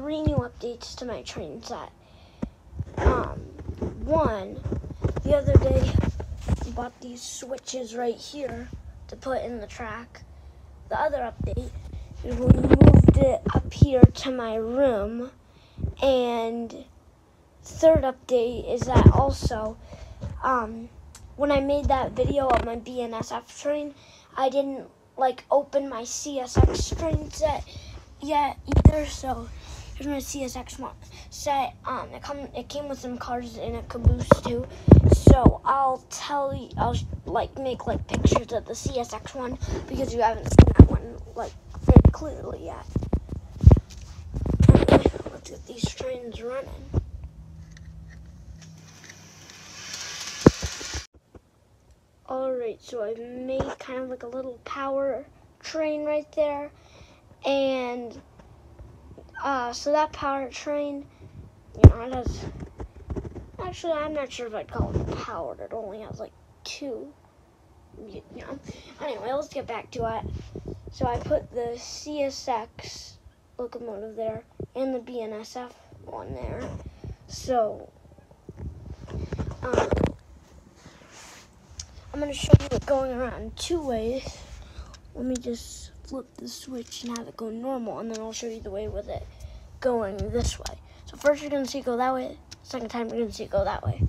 3 new updates to my train set. One, the other day, I bought these switches right here to put in the track. The other update is we moved it up here to my room. And third update is that also, when I made that video of my BNSF train, I didn't open my CSX train set yet either. So here's my CSX one set. It came with some cars in a caboose too. So I'll make pictures of the CSX one because you haven't seen that one very clearly yet. Anyway, let's get these trains running. Alright, so I've made kind of a little power train right there. And so that power train, it has, actually I'm not sure if I'd call it powered. It only has 2. Anyway, let's get back to it. So I put the CSX locomotive there and the BNSF one there. So I'm going to show you it going around 2 ways. Let me just flip the switch and have it go normal, and then I'll show you the way with it going this way. So first you're going to see it go that way. Second time you're going to see it go that way.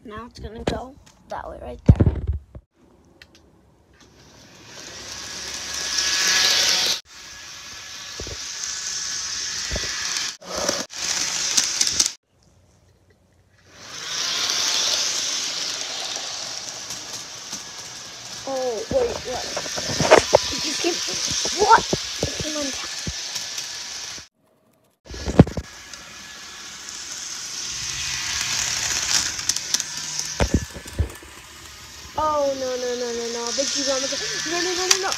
Now it's going to go that way right there. Oh, wait, what? It just came, what? It came on top. Oh, no. Big T-Bone. No.